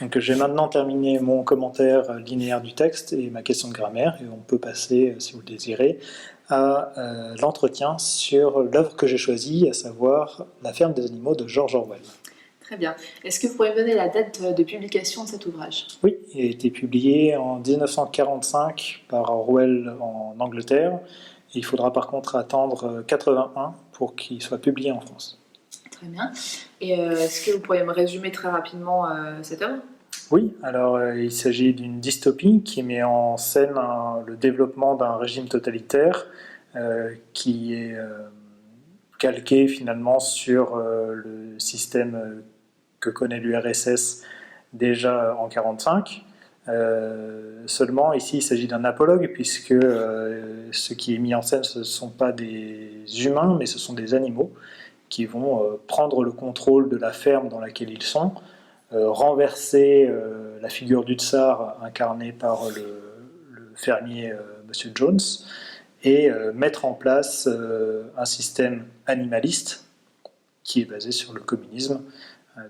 Donc j'ai maintenant terminé mon commentaire linéaire du texte et ma question de grammaire, et on peut passer, si vous le désirez, à l'entretien sur l'œuvre que j'ai choisie, à savoir La ferme des animaux de George Orwell. Très bien. Est-ce que vous pourriez me donner la date de publication de cet ouvrage? Oui, il a été publié en 1945 par Orwell en Angleterre. Et il faudra par contre attendre 81 pour qu'il soit publié en France. Très bien. Et est-ce que vous pourriez me résumer très rapidement cette œuvre? Oui, alors il s'agit d'une dystopie qui met en scène le développement d'un régime totalitaire qui est calqué finalement sur le système que connaît l'URSS déjà en 1945. Seulement, ici, il s'agit d'un apologue, puisque ce qui est mis en scène, ce ne sont pas des humains, mais ce sont des animaux qui vont prendre le contrôle de la ferme dans laquelle ils sont, renverser la figure du tsar incarnée par le fermier Monsieur Jones, et mettre en place un système animaliste qui est basé sur le communisme,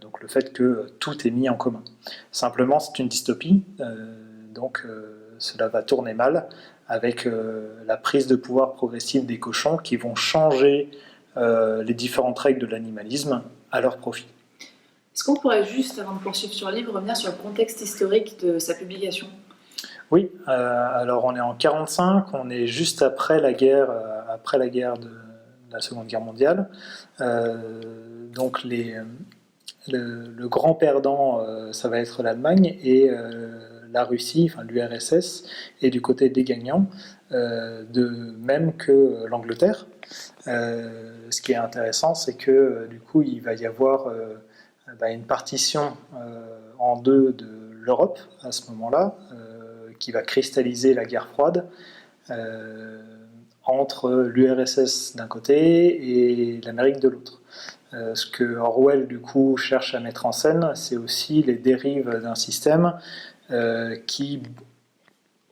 donc le fait que tout est mis en commun. Simplement, c'est une dystopie, donc cela va tourner mal avec la prise de pouvoir progressive des cochons qui vont changer les différentes règles de l'animalisme à leur profit. Est-ce qu'on pourrait juste, avant de poursuivre sur le livre, revenir sur le contexte historique de sa publication? Oui, alors on est en 1945, on est juste après la guerre de la Seconde Guerre mondiale. Donc le grand perdant, ça va être l'Allemagne, et la Russie, enfin l'URSS, est du côté des gagnants, de même que l'Angleterre. Ce qui est intéressant, c'est que du coup, il va y avoir une partition en deux de l'Europe à ce moment-là, qui va cristalliser la guerre froide entre l'URSS d'un côté et l'Amérique de l'autre. Ce que Orwell du coup cherche à mettre en scène, c'est aussi les dérives d'un système qui,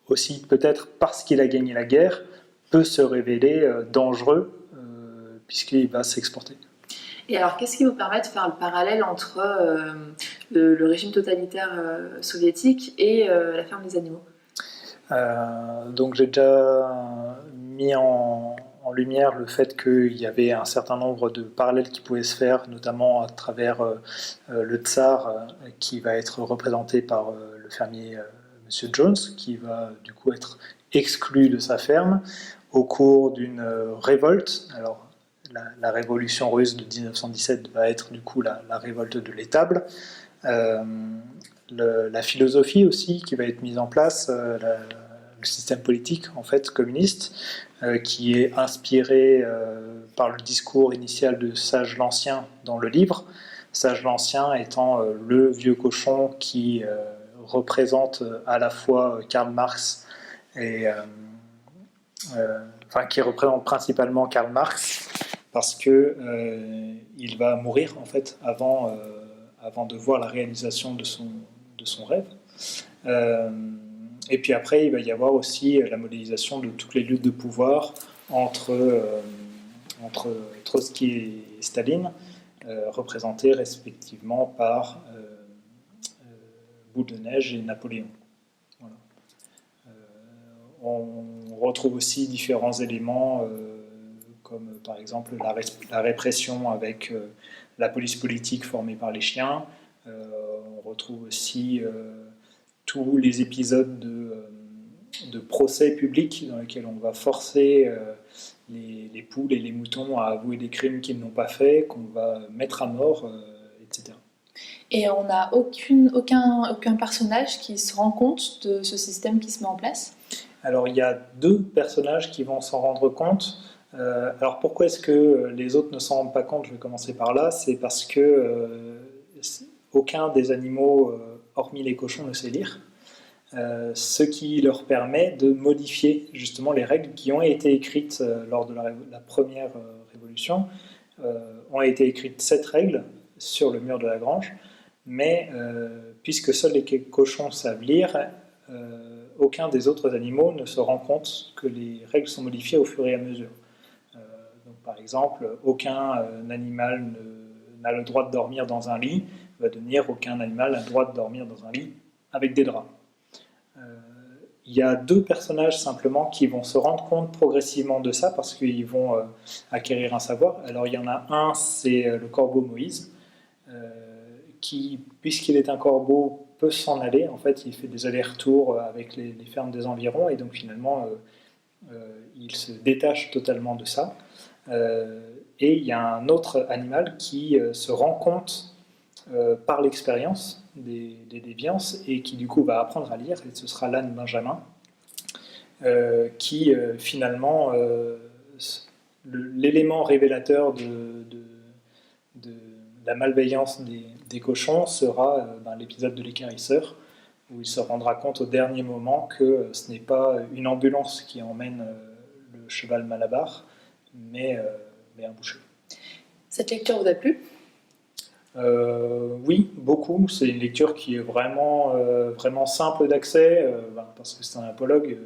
aussi peut-être parce qu'il a gagné la guerre, peut se révéler dangereux puisqu'il va s'exporter. Et alors, qu'est-ce qui vous permet de faire le parallèle entre le régime totalitaire soviétique et la ferme des animaux? Donc j'ai déjà mis en lumière le fait qu'il y avait un certain nombre de parallèles qui pouvaient se faire, notamment à travers le tsar qui va être représenté par le fermier Monsieur Jones, qui va du coup être exclu de sa ferme au cours d'une révolte. Alors la révolution russe de 1917 va être du coup la révolte de l'étable. La philosophie aussi qui va être mise en place, le système politique en fait communiste, qui est inspiré par le discours initial de Sage l'Ancien dans le livre. Sage l'Ancien étant le vieux cochon qui représente à la fois Karl Marx et qui représente principalement Karl Marx parce que il va mourir en fait avant de voir la réalisation de son rêve. Et puis après, il va y avoir aussi la modélisation de toutes les luttes de pouvoir entre Trotsky et Staline, représentés respectivement par Boule de Neige et Napoléon. Voilà. On retrouve aussi différents éléments, comme par exemple la répression avec la police politique formée par les chiens. On retrouve aussi tous les épisodes de procès publics dans lesquels on va forcer les poules et les moutons à avouer des crimes qu'ils n'ont pas faits, qu'on va mettre à mort, etc. Et on n'a aucun personnage qui se rend compte de ce système qui se met en place? Alors il y a deux personnages qui vont s'en rendre compte. Alors pourquoi est-ce que les autres ne s'en rendent pas compte? Je vais commencer par là. C'est parce que aucun des animaux, hormis les cochons, ne sait lire. Ce qui leur permet de modifier justement les règles qui ont été écrites lors de la première révolution. Ont été écrites 7 règles sur le mur de la grange, mais puisque seuls les cochons savent lire, aucun des autres animaux ne se rend compte que les règles sont modifiées au fur et à mesure. Donc, par exemple, aucun animal n'a le droit de dormir dans un lit, va devenir aucun animal n'a le droit de dormir dans un lit avec des draps. Il y a 2 personnages simplement qui vont se rendre compte progressivement de ça parce qu'ils vont acquérir un savoir. Alors il y en a un, c'est le corbeau Moïse, qui, puisqu'il est un corbeau, peut s'en aller. En fait, il fait des allers-retours avec les fermes des environs et donc finalement, il se détache totalement de ça. Et il y a un autre animal qui se rend compte par l'expérience des déviances et qui du coup va apprendre à lire, et ce sera l'âne Benjamin, qui finalement, l'élément révélateur de la malveillance des cochons sera l'épisode de l'équarrisseur, où il se rendra compte au dernier moment que ce n'est pas une ambulance qui emmène le cheval Malabar, mais un boucher. Cette lecture vous a plu ? Oui, beaucoup. C'est une lecture qui est vraiment, vraiment simple d'accès, parce que c'est un apologue,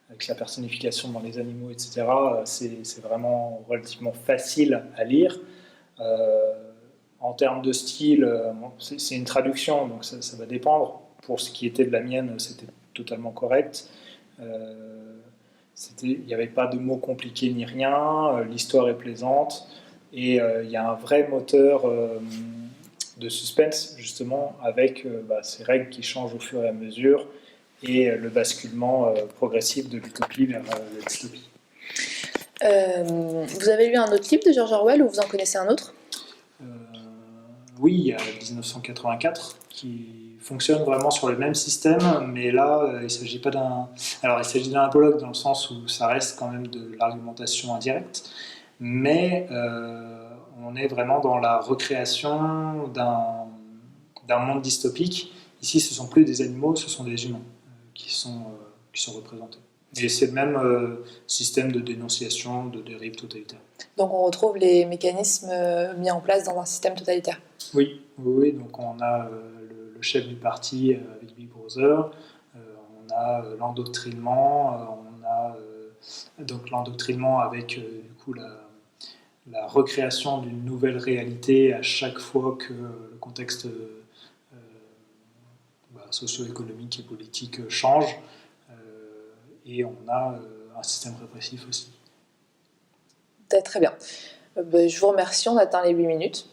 avec la personnification dans les animaux, etc. C'est vraiment relativement facile à lire. En termes de style, c'est une traduction, donc ça va dépendre. Pour ce qui était de la mienne, c'était totalement correct. Il n'y avait pas de mots compliqués ni rien, l'histoire est plaisante, et il y a un vrai moteur de suspense, justement, avec ces règles qui changent au fur et à mesure, et le basculement progressif de l'utopie vers la dystopie. Vous avez lu un autre livre de George Orwell ou vous en connaissez un autre ? Oui, il y a 1984 qui fonctionne vraiment sur le même système, mais là, il ne s'agit pas d'un... Alors, il s'agit d'un apologue dans le sens où ça reste quand même de l'argumentation indirecte, mais on est vraiment dans la recréation d'un monde dystopique. Ici, ce ne sont plus des animaux, ce sont des humains qui sont représentés. Et c'est le même système de dénonciation de dérive totalitaire. Donc on retrouve les mécanismes mis en place dans un système totalitaire. Oui, donc on a le chef du parti avec Big Brother, on a l'endoctrinement, on a donc l'endoctrinement avec du coup la recréation d'une nouvelle réalité à chaque fois que le contexte socio-économique et politique change, et on a un système répressif aussi. Très bien. Je vous remercie, on a atteint les 8 minutes.